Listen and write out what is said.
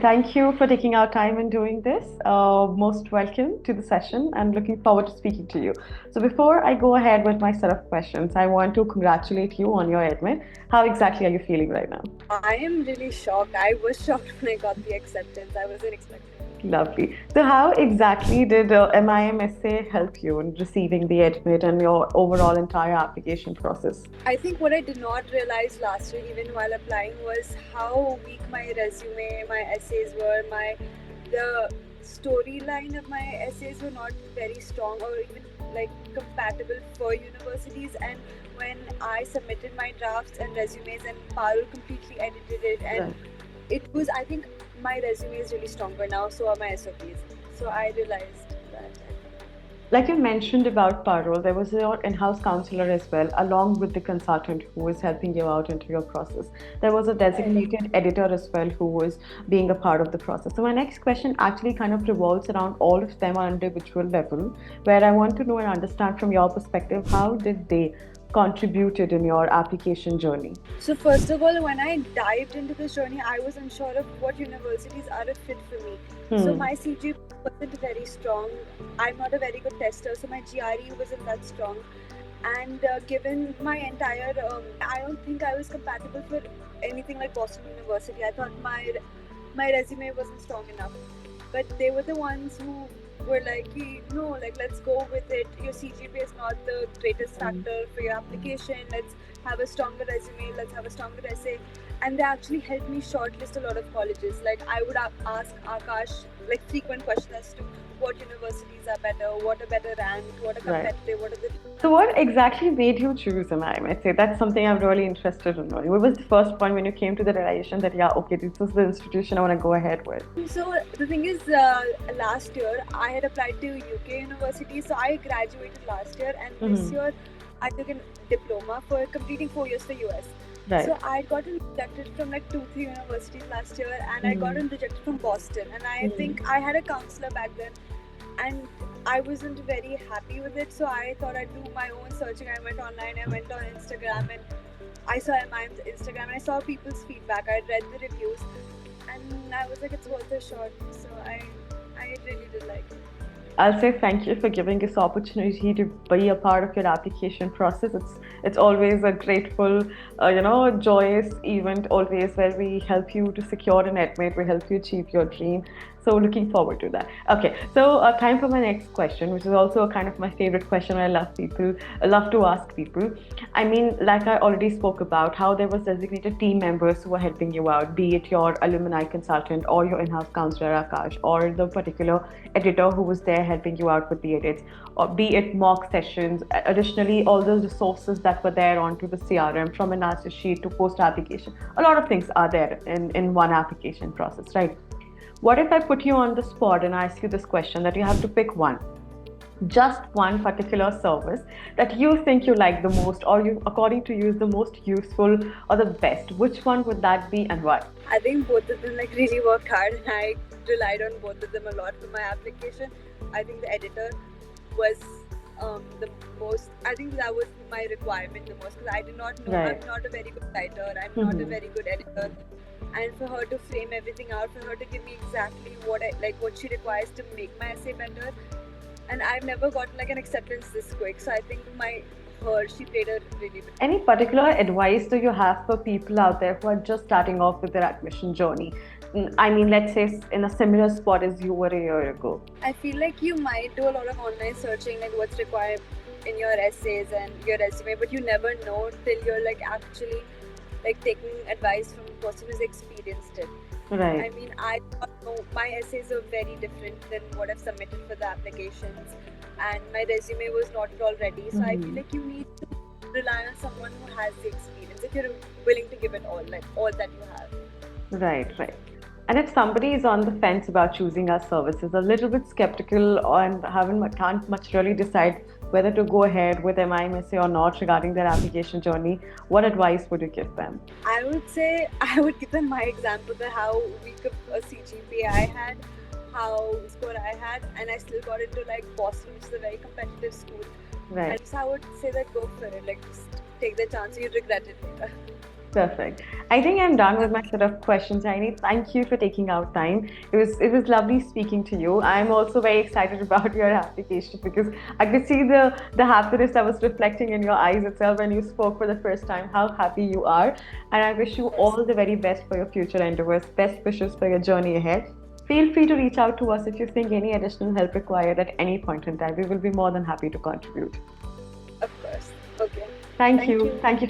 Thank you for taking our time and doing this. Most welcome to the session and looking forward to speaking to you. So, before I go ahead with my set of questions, I want to congratulate you on your admit. How exactly are you feeling right now? I am really shocked. I was shocked when I got the acceptance. I wasn't expecting it. Lovely. So, how exactly did MIMSA help you in receiving the admit and your overall entire application process? I think what I did not realize last year, even while applying, was how weak my resume, my essays were. The storyline of my essays were not very strong or even like compatible for universities. And when I submitted my drafts and resumes, and Parul completely edited it, and Right. it was, I think my resume is really stronger now. So are my SOPs. So I realized that. Like you mentioned about Parul, there was your in-house counselor as well, along with the consultant who was helping you out into your process. There was a Right. designated editor as well who was being a part of the process. So my next question actually kind of revolves around all of them on individual level, where I want to know and understand from your perspective, how did they contributed in your application journey? So first of all, when I dived into this journey, I was unsure of what universities are a fit for me. So Hmm. my CGPA wasn't very strong. I'm not a very good tester, so my GRE wasn't that strong. And given my entire, I don't think I was compatible for anything like Boston University. I thought my resume wasn't strong enough, but they were the ones who were like, no, like let's go with it. Your CGPA is not the greatest Hmm. factor for your application. Let's have a stronger resume. Let's have a stronger essay. And they actually helped me shortlist a lot of colleges. Like I would ask Akash like frequent questions as to what universities are better, what are better ranked, what are Right. competitive, what are the. So, what exactly made you choose MIMSA? That's something I'm really interested in knowing. What was the first point when you came to the realization that, yeah, okay, this is the institution I want to go ahead with? So the thing is, last year I had applied to UK university, so I graduated last year, and this Hmm. year I took a diploma for completing 4 years for US. Right. So I had gotten rejected from like 2, 3 universities last year, and I Hmm. gotten rejected from Boston. And I Hmm. think I had a counselor back then, and I wasn't very happy with it. So I thought I'd do my own searching. I went online, I went on Instagram, and I saw MIM's Instagram, and I saw people's feedback. I read the reviews, and I was like, it's worth a shot. So I really did like it. I'll say thank you for giving this opportunity to be a part of your application process. It's always a grateful, joyous event. Always where we help you to secure an admit, we help you achieve your dream. So looking forward to that. Okay, so time for my next question, which is also a kind of my favorite question. I love to ask people. I mean, like I already spoke about, how there was designated team members who were helping you out, be it your alumni consultant or your in-house counselor Akash, or the particular editor who was there helping you out with the edits, or be it mock sessions. Additionally, all those resources that were there onto the CRM, from analysis sheet to post application. A lot of things are there in one application process, right? What if I put you on the spot and ask you this question, that you have to pick one, just one particular service that you think you like the most, or you, according to you, is the most useful or the best? Which one would that be and why? I think both of them like really worked hard, and I relied on both of them a lot for my application. I think the editor was the most. I think that was my requirement the most, because I did not know. I'm Right. not a very good writer. I'm not a Mm-hmm. very good editor. And for her to frame everything out, for her to give me exactly what she requires to make my essay better, and I've never gotten like an acceptance this quick. So I think my her she played a really big. Any particular advice do you have for people out there who are just starting off with their admission journey? I mean, let's say in a similar spot as you were a year ago. I feel like you might do a lot of online searching, like what's required in your essays and your resume, but you never know till you're like actually like taking advice from a person who's experienced it. I Right. mean, I don't know, my essays are very different than what I've submitted for the applications, and my resume was not at all ready. So I feel Mm-hmm. like you need to rely on someone who has the experience if you're willing to give it all, like all that you have. Right, right. And if somebody is on the fence about choosing our services, a little bit skeptical and can't much really decide whether to go ahead with MIMSA or not regarding their application journey, what advice would you give them? I would say I would give them my example that how weak of a CGPA I had, how score I had, and I still got into like Boston, which is a very competitive school. Right. And so I would say that go for it, like just take the chance, you'd regret it later. Perfect. I think I'm done with my set of questions, Aini. Thank you for taking out time. It was lovely speaking to you. I'm also very excited about your application because I could see the happiness that was reflecting in your eyes itself when you spoke for the first time, how happy you are. And I wish you Yes. all the very best for your future endeavors. Best wishes for your journey ahead. Feel free to reach out to us if you think any additional help required at any point in time. We will be more than happy to contribute. Of course. Okay. Thank Thank you. you. Thank you.